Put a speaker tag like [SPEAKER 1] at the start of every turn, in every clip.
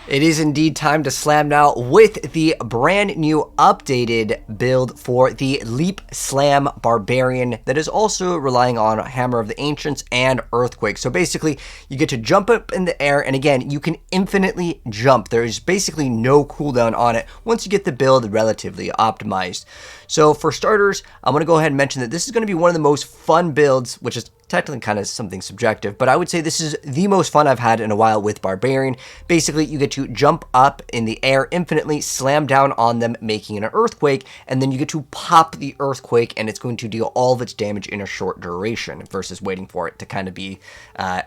[SPEAKER 1] It is indeed time to slam now with the brand new updated build for the Leap Slam Barbarian that is also relying on Hammer of the Ancients and Earthquake. So basically, you get to jump up in the air, and again, you can infinitely jump. There is basically no cooldown on it once you get the build relatively optimized. So for starters, I'm going to go ahead and mention that this is going to be one of the most fun builds, which is technically kind of something subjective, but I would say this is the most fun I've had in a while with Barbarian. Basically, you get to jump up in the air infinitely, slam down on them, making an earthquake, and then you get to pop the earthquake, and it's going to deal all of its damage in a short duration versus waiting for it to kind of be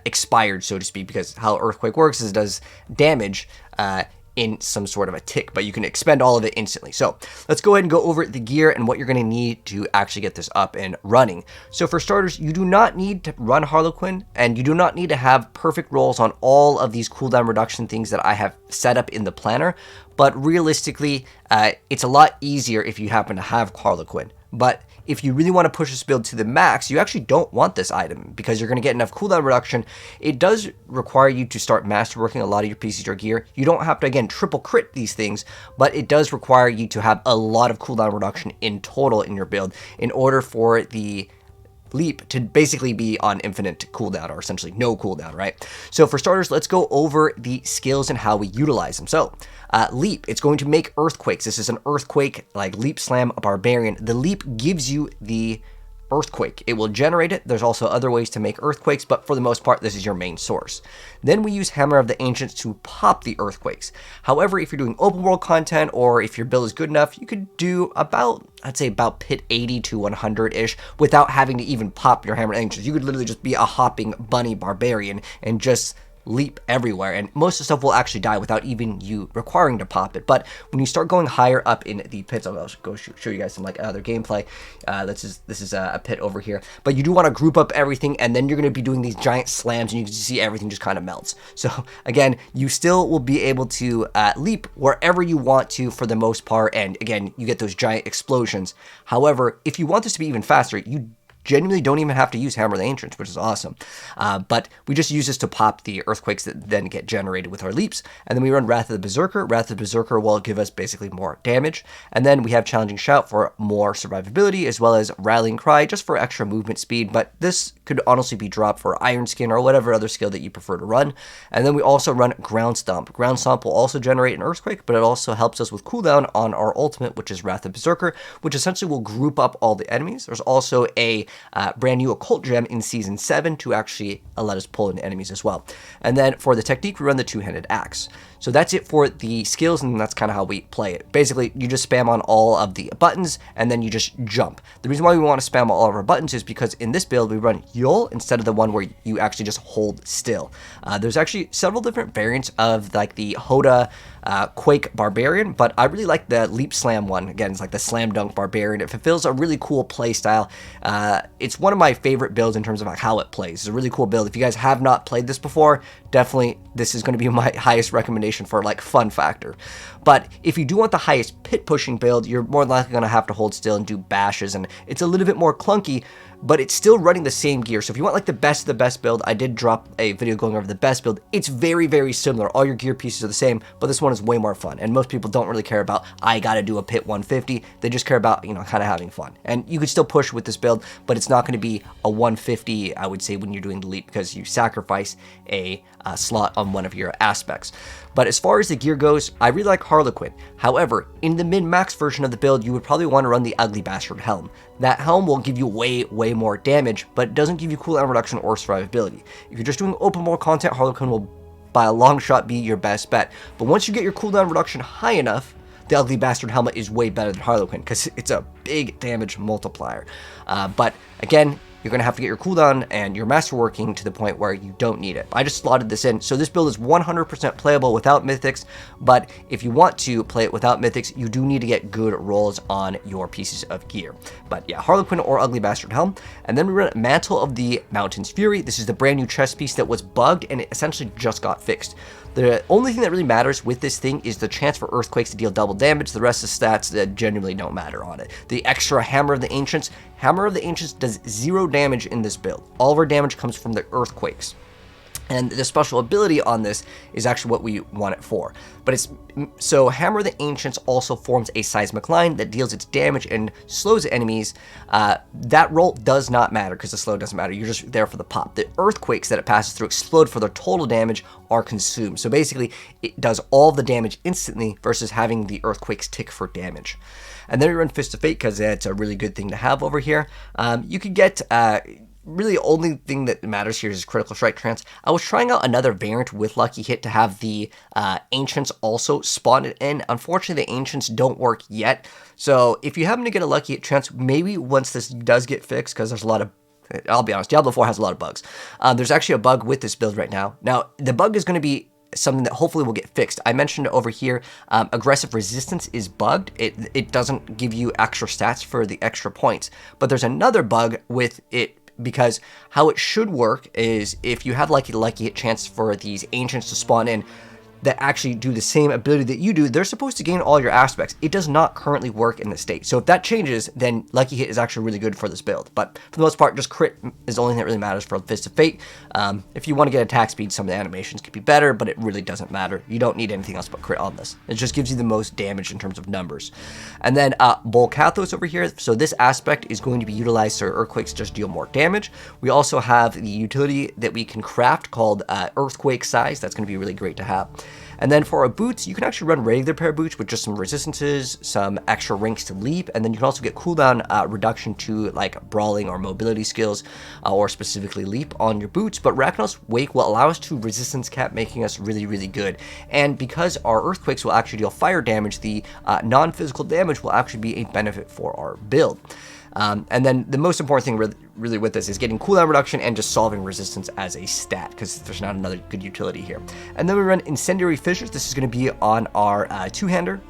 [SPEAKER 1] expired, so to speak, because how earthquake works is it does damage in some sort of a tick, but you can expend all of it instantly. So let's go ahead and go over the gear and what you're going to need to actually get this up and running. So for starters, you do not need to run Harlequin, and you do not need to have perfect rolls on all of these cooldown reduction things that I have set up in the planner, but realistically, it's a lot easier if you happen to have Harlequin. But if you really want to push this build to the max, you actually don't want this item because you're going to get enough cooldown reduction. It does require you to start masterworking a lot of your pieces or gear. You don't have to, again, triple crit these things, but it does require you to have a lot of cooldown reduction in total in your build in order for the Leap to basically be on infinite cooldown, or essentially no cooldown, right? So for starters, let's go over the skills and how we utilize them. So Leap, it's going to make earthquakes. This is an earthquake like Leap Slam Barbarian. The Leap gives you the earthquake. It will generate it. There's also other ways to make earthquakes, but for the most part, this is your main source. Then we use Hammer of the Ancients to pop the earthquakes. However, if you're doing open world content, or if your build is good enough, you could do about, I'd say about pit 80 to 100-ish without having to even pop your Hammer of the Ancients. You could literally just be a hopping bunny barbarian and just leap everywhere, and most of the stuff will actually die without even you requiring to pop it. But when you start going higher up in the pits, I'll go show you guys some like other gameplay. This is a pit over here, but you do want to group up everything, and then you're going to be doing these giant slams, and you can see everything just kind of melts. So again, you still will be able to leap wherever you want to for the most part, and again, you get those giant explosions. However, if you want this to be even faster, you genuinely don't even have to use Hammer of the Ancients, which is awesome. But we just use this to pop the earthquakes that then get generated with our leaps. And then we run Wrath of the Berserker. Wrath of the Berserker will give us basically more damage. And then we have Challenging Shout for more survivability, as well as Rallying Cry just for extra movement speed. But this could honestly be dropped for Iron Skin or whatever other skill that you prefer to run. And then we also run Ground Stomp. Ground Stomp will also generate an earthquake, but it also helps us with cooldown on our ultimate, which is Wrath of the Berserker, which essentially will group up all the enemies. There's also a brand new occult gem in season 7 to actually let us pull in enemies as well. And then for the technique, we run the two-handed axe. So that's it for the skills, and that's kind of how we play it. Basically, you just spam on all of the buttons, and then you just jump. The reason why we want to spam all of our buttons is because in this build, we run Yugioh instead of the one where you actually just hold still. There's actually several different variants of like the HOTA Quake Barbarian, but I really like the Leap Slam one. Again, it's like the Slam Dunk Barbarian. It fulfills a really cool play style. It's one of my favorite builds in terms of like how it plays. It's a really cool build. If you guys have not played this before, definitely this is going to be my highest recommendation for like fun factor. But if you do want the highest pit pushing build, you're more likely going to have to hold still and do bashes, and it's a little bit more clunky, but it's still running the same gear. So if you want like the best of the best build, I did drop a video going over the best build. It's very, very similar. All your gear pieces are the same, but this one is way more fun. And most people don't really care about, I gotta do a pit 150. They just care about, you know, kind of having fun. And you could still push with this build, but it's not going to be a 150, I would say, when you're doing the leap, because you sacrifice a slot on one of your aspects. But as far as the gear goes, I really like Harlequin. However, in the min-max version of the build, you would probably want to run the Ugly Bastard Helm. That helm will give you way more damage, but it doesn't give you cooldown reduction or survivability. If you're just doing open world content, Harlequin will by a long shot be your best bet. But once you get your cooldown reduction high enough, the Ugly Bastard Helmet is way better than Harlequin because it's a big damage multiplier. But again, you're going to have to get your cooldown and your masterworking to the point where you don't need it. I just slotted this in. So this build is 100% playable without Mythics, but if you want to play it without Mythics, you do need to get good rolls on your pieces of gear. But yeah, Harlequin or Ugly Bastard Helm. And then we run Mantle of the Mountain's Fury. This is the brand new chest piece that was bugged and it essentially just got fixed. The only thing that really matters with this thing is the chance for earthquakes to deal double damage. The rest of the stats that genuinely don't matter on it. The extra Hammer of the Ancients does 0 damage in this build. All of our damage comes from the earthquakes. And the special ability on this is actually what we want it for. But it's so Hammer of the Ancients also forms a seismic line that deals its damage and slows enemies. That roll does not matter because the slow doesn't matter. You're just there for the pop. The earthquakes that it passes through explode for their total damage are consumed. So basically, it does all the damage instantly versus having the earthquakes tick for damage. And then we run Fist of Fate because it's a really good thing to have over here. You could get... really the only thing that matters here is critical strike trance. I was trying out another variant with Lucky Hit to have the Ancients also spawn it in. Unfortunately, the Ancients don't work yet. So if you happen to get a Lucky Hit chance, maybe once this does get fixed, because there's a lot of, I'll be honest, Diablo 4 has a lot of bugs. There's actually a bug with this build right now. Now, the bug is going to be something that hopefully will get fixed. I mentioned over here, aggressive resistance is bugged. It doesn't give you extra stats for the extra points. But there's another bug with it, because how it should work is if you have lucky hit chance for these Ancients to spawn in that actually do the same ability that you do, they're supposed to gain all your aspects. It does not currently work in this state. So if that changes, then Lucky Hit is actually really good for this build. But for the most part, just crit is the only thing that really matters for Fist of Fate. If you want to get attack speed, some of the animations could be better, but it really doesn't matter. You don't need anything else but crit on this. It just gives you the most damage in terms of numbers. And then Bolcathos over here. So this aspect is going to be utilized so Earthquakes just deal more damage. We also have the utility that we can craft called Earthquake Size. That's going to be really great to have. And then for our boots, you can actually run regular pair of boots with just some resistances, some extra ranks to leap, and then you can also get cooldown reduction to like brawling or mobility skills, or specifically leap on your boots. But Ragnaros Wake will allow us to resistance cap, making us really, really good. And because our earthquakes will actually deal fire damage, the non-physical damage will actually be a benefit for our build. And then the most important thing really with this is getting cooldown reduction and just solving resistance as a stat, because there's not another good utility here. And then we run Incendiary Fissures. This is going to be on our two-hander.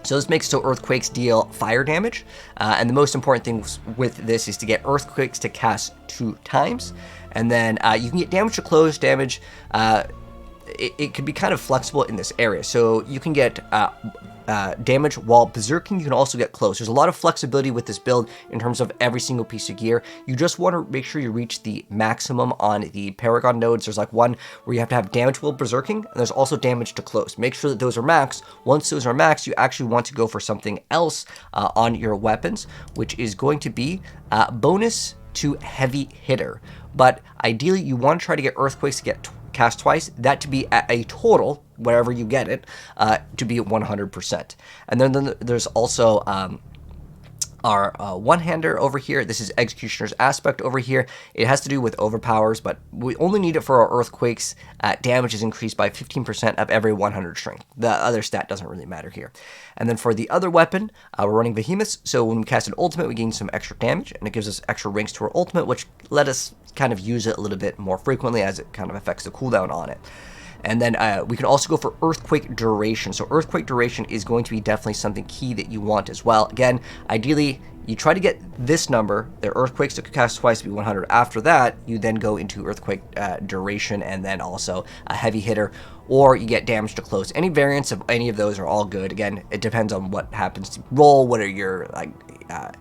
[SPEAKER 1] So this makes so earthquakes deal fire damage. And the most important thing with this is to get earthquakes to cast 2 times. And then you can get damage to close damage. It can be kind of flexible in this area. So you can get damage while berserking. You can also get close. There's a lot of flexibility with this build in terms of every single piece of gear. You just want to make sure you reach the maximum on the Paragon nodes. There's like one where you have to have damage while berserking, and there's also damage to close. Make sure that those are max. Once those are max, you actually want to go for something else on your weapons, which is going to be bonus to heavy hitter. But ideally, you want to try to get earthquakes to get cast twice, that to be at a total, wherever you get it, to be at 100%. And then there's also our one-hander over here. This is Executioner's Aspect over here. It has to do with overpowers, but we only need it for our earthquakes. Damage is increased by 15% of every 100 strength. The other stat doesn't really matter here. And then for the other weapon, we're running Behemoths. So when we cast an ultimate, we gain some extra damage, and it gives us extra ranks to our ultimate, which let us kind of use it a little bit more frequently as it kind of affects the cooldown on it. And then we can also go for Earthquake Duration. So Earthquake Duration is going to be definitely something key that you want as well. Again, ideally, you try to get this number, the Earthquakes that could cast twice to be 100. After that, you then go into Earthquake Duration and then also a Heavy Hitter, or you get damage to close. Any variants of any of those are all good. Again, it depends on what happens to roll, what are your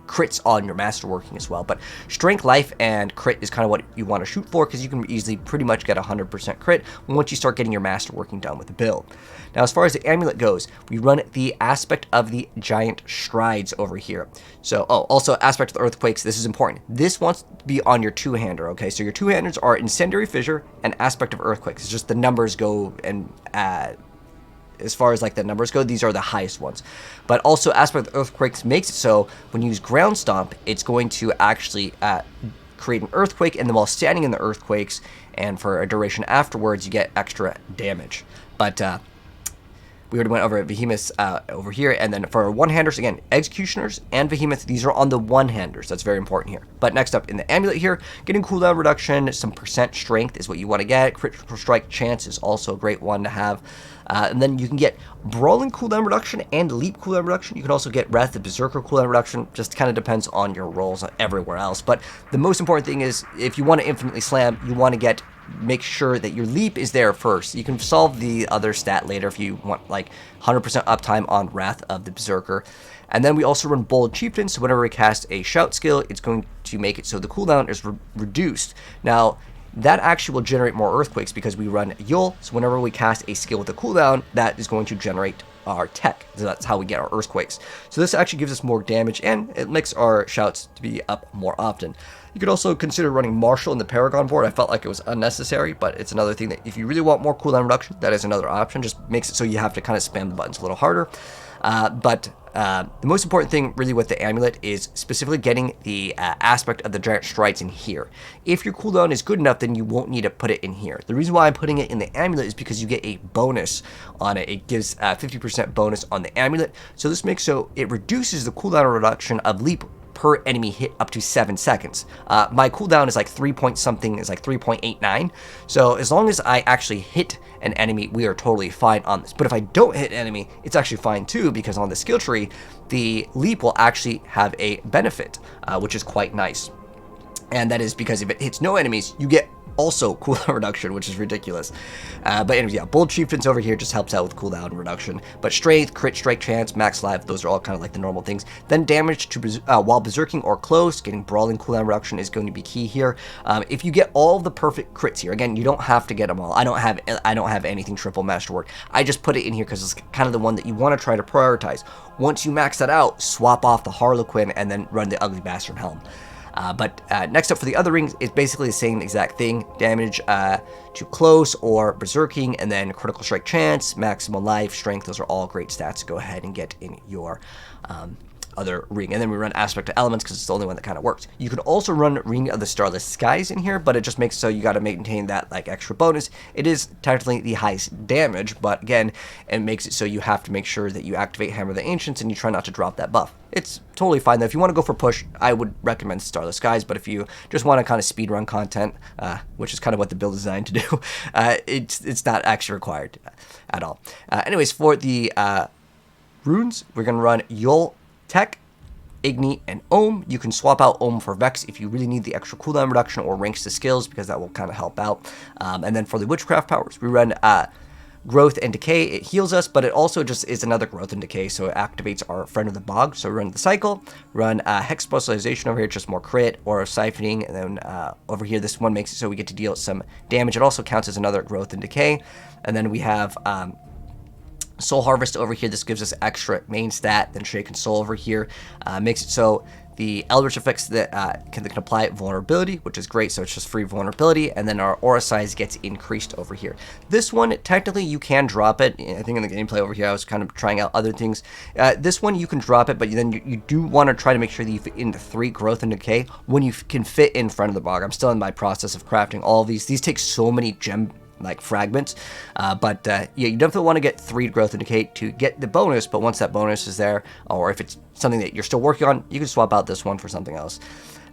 [SPEAKER 1] crits on your masterworking as well. But strength, life, and crit is kind of what you want to shoot for, because you can easily pretty much get 100% crit once you start getting your masterworking done with the build. Now, as far as the amulet goes, we run the Aspect of the Giant Strides over here. So, also Aspect of the Earthquakes. This is important. This wants to be on your two-hander, okay? So your two-handers are Incendiary Fissure and Aspect of Earthquakes. It's just the numbers go and as far as like the numbers go, these are the highest ones. But also Aspect of Earthquakes makes it so when you use Ground Stomp, it's going to actually create an earthquake, and then while standing in the earthquakes and for a duration afterwards, you get extra damage. But we already went over Behemoths over here, and then for one-handers, again, Executioners and Behemoths, these are on the one-handers. That's very important here. But next up in the amulet here, getting cooldown reduction, some percent strength is what you want to get. Critical strike chance is also a great one to have. And then you can get Brawling cooldown reduction and Leap cooldown reduction. You can also get Wrath of Berserker cooldown reduction. Just kind of depends on your rolls everywhere else. But the most important thing is, if you want to infinitely slam, you want to make sure that your leap is there first. You can solve the other stat later if you want like 100% uptime on Wrath of the Berserker. And then we also run Bold Chieftain, so whenever we cast a shout skill, it's going to make it so the cooldown is reduced. Now, that actually will generate more earthquakes because we run Yugioh. So whenever we cast a skill with a cooldown, that is going to generate our tech. So that's how we get our earthquakes. So this actually gives us more damage, and it makes our shouts to be up more often. You could also consider running Marshal in the Paragon board. I felt like it was unnecessary, but it's another thing that if you really want more cooldown reduction, that is another option. Just makes it so you have to kind of spam the buttons a little harder. The most important thing really with the amulet is specifically getting the aspect of the giant strides in here. If your cooldown is good enough, then you won't need to put it in here. The reason why I'm putting it in the amulet is because you get a bonus on it. It gives 50% bonus on the amulet. So this makes so it reduces the cooldown reduction of leap per enemy hit up to 7 seconds. My cooldown is like 3 point something, is like 3.89. So as long as I actually hit an enemy, we are totally fine on this. But if I don't hit an enemy, it's actually fine too, because on the skill tree, the leap will actually have a benefit, which is quite nice. And that is because if it hits no enemies, you get also cooldown reduction, which is ridiculous. But anyways, yeah, Bold Chieftains over here just helps out with cooldown reduction. But Strength, Crit Strike Chance, Max Life, those are all kind of like the normal things. Then damage to while berserking or close, getting Brawling cooldown reduction is going to be key here. If you get all the perfect crits here, again, you don't have to get them all. I don't have anything triple masterwork. I just put it in here because it's kind of the one that you want to try to prioritize. Once you max that out, swap off the Harlequin and then run the Ugly Bastard Helm. Next up for the other rings is basically the same exact thing. Damage to close or berserking, and then critical strike chance, maximum life, strength. Those are all great stats to go ahead and get in your other ring. And then we run Aspect of Elements because it's the only one that kind of works. You can also run Ring of the Starless Skies in here, but it just makes so you got to maintain that like extra bonus. It is technically the highest damage, but again, it makes it so you have to make sure that you activate Hammer of the Ancients and you try not to drop that buff. It's totally fine though. If you want to go for push, I would recommend Starless Skies, but if you just want to kind of speedrun content, which is kind of what the build is designed to do, it's not actually required at all. Anyways, for the runes, we're going to run Yugioh, Tech, Igni, and Ohm. You can swap out Ohm for Vex if you really need the extra cooldown reduction or ranks to skills, because that will kind of help out. And then for the Witchcraft powers, we run Growth and Decay. It heals us, but it also just is another Growth and Decay, so it activates our Friend of the Bog. So run the Cycle, run Hex Specialization over here, just more crit, or Siphoning, and then over here, this one makes it so we get to deal some damage. It also counts as another Growth and Decay. And then we have Soul Harvest over here. This gives us extra main stat. Then Shaken Soul over here makes it so the Eldritch effects that can apply vulnerability, which is great, so it's just free vulnerability, and then our aura size gets increased over here. This one, technically, you can drop it. I think in the gameplay over here, I was kind of trying out other things. This one, you can drop it, but then you do want to try to make sure that you fit into 3 Growth and Decay when you can fit in Friend of the Bog. I'm still in my process of crafting all of these. These take so many gem like fragments, yeah, you definitely want to get 3 Growth and Decay to get the bonus, but once that bonus is there, or if it's something that you're still working on, you can swap out this one for something else.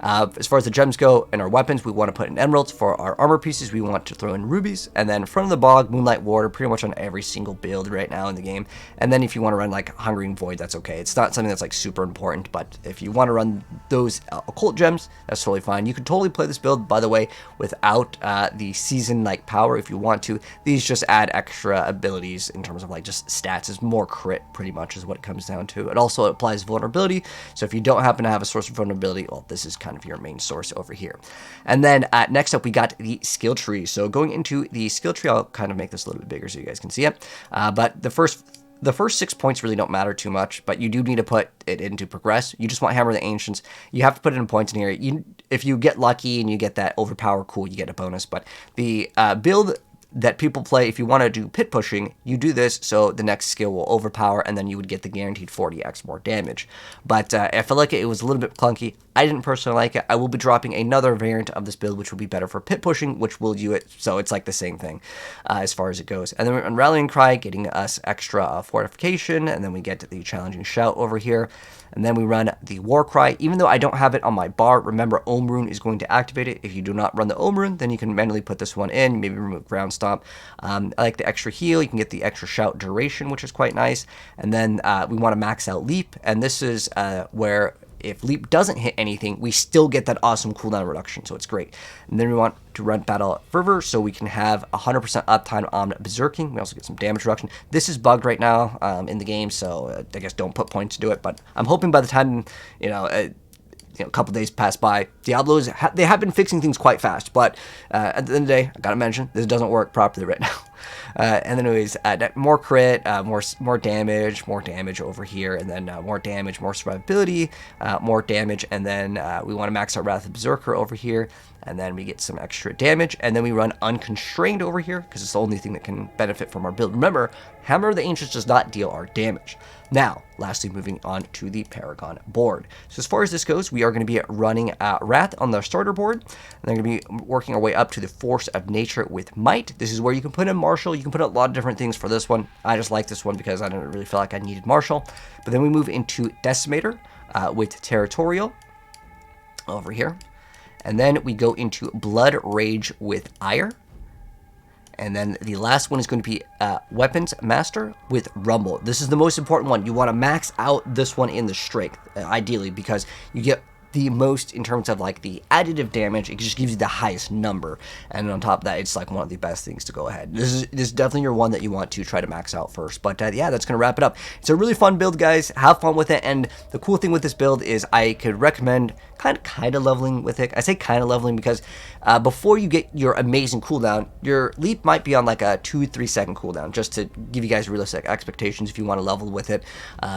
[SPEAKER 1] As far as the gems go and our weapons, we want to put in emeralds. For our armor pieces, we want to throw in rubies, and then Front of the Bog, Moonlight Ward are pretty much on every single build right now in the game. And then if you want to run like Hungering Void, that's okay. It's not something that's like super important, but if you want to run those occult gems, that's totally fine. You can totally play this build, by the way, without the season like power if you want to. These just add extra abilities in terms of like just stats. It's more crit pretty much is what it comes down to. It also applies vulnerability, so if you don't happen to have a source of vulnerability, well, this is kind of your main source over here. And then next up, we got the skill tree. So going into the skill tree, I'll kind of make this a little bit bigger so you guys can see it. But the first 6 points really don't matter too much, but you do need to put it in to progress. You just want Hammer of the Ancients. You have to put it in points in here. If you get lucky and you get that overpower, cool, you get a bonus. But the build that people play, if you want to do pit pushing, you do this so the next skill will overpower, and then you would get the guaranteed 40x more damage. But I feel like it was a little bit clunky. I didn't personally like it. I will be dropping another variant of this build, which will be better for pit pushing, which will do it, so it's like the same thing as far as it goes. And then on Rallying Cry, getting us extra fortification, and then we get the Challenging Shout over here. And then we run the War Cry. Even though I don't have it on my bar, remember Ohm Rune is going to activate it. If you do not run the Ohm Rune, then you can manually put this one in, maybe remove Ground Stomp. I like the extra heal. You can get the extra shout duration, which is quite nice. And then we want to max out Leap, and this is where if Leap doesn't hit anything, we still get that awesome cooldown reduction, so it's great. And then we want to run Battle Fervor, so we can have 100% uptime on Berserking. We also get some damage reduction. This is bugged right now in the game, so I guess don't put points to do it, but I'm hoping by the time, a couple days pass by. Diablo's, they have been fixing things quite fast, but at the end of the day, I gotta mention, this doesn't work properly right now. And then anyways, more crit, more damage over here, and then more damage, more survivability, more damage, and then we want to max out Wrath of Berserker over here, and then we get some extra damage, and then we run Unconstrained over here, because it's the only thing that can benefit from our build. Remember, Hammer of the Ancients does not deal our damage. Now, lastly, moving on to the Paragon board. So as far as this goes, we are going to be running Wrath on the starter board, and then going to be working our way up to the Force of Nature with Might. This is where you can put in Martial. You can put in a lot of different things for this one. I just like this one because I didn't really feel like I needed Martial. But then we move into Decimator with Territorial over here. And then we go into Blood Rage with Ire. And then the last one is going to be Weapons Master with Rumble. This is the most important one. You want to max out this one in the strength, ideally, because you get the most in terms of like the additive damage. It just gives you the highest number, and on top of that, it's like one of the best things to go ahead. This is definitely your one that you want to try to max out first. But yeah, that's gonna wrap it up. It's a really fun build, guys. Have fun with it, and the cool thing with this build is I could recommend kind of leveling with it. I say kind of leveling because before you get your amazing cooldown, your leap might be on like a 2-3 second cooldown, just to give you guys realistic expectations if you want to level with it,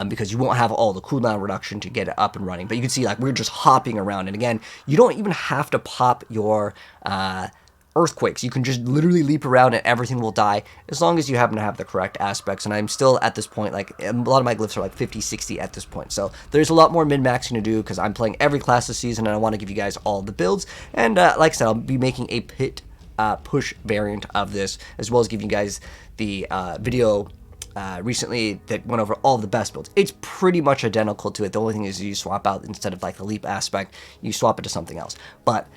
[SPEAKER 1] because you won't have all the cooldown reduction to get it up and running. But you can see like we're just hopping around, and again, you don't even have to pop your earthquakes. You can just literally leap around and everything will die as long as you happen to have the correct aspects. And I'm still at this point, like a lot of my glyphs are like 50-60 at this point, so there's a lot more min-maxing to do because I'm playing every class this season and I want to give you guys all the builds. And like I said, I'll be making a pit push variant of this, as well as giving you guys the video recently that went over all the best builds. It's pretty much identical to it. The only thing is you swap out, instead of like the leap aspect, you swap it to something else. But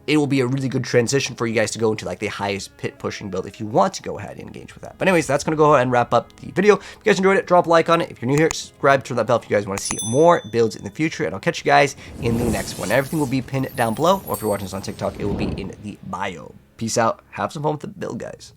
[SPEAKER 1] it will be a really good transition for you guys to go into like the highest pit pushing build if you want to go ahead and engage with that. But anyways, that's going to go ahead and wrap up the video. If you guys enjoyed it, drop a like on it. If you're new here, subscribe, turn that bell if you guys want to see more builds in the future, and I'll catch you guys in the next one. Everything will be pinned down below, or if you're watching this on TikTok, it will be in the bio. Peace out. Have some fun with the build, guys.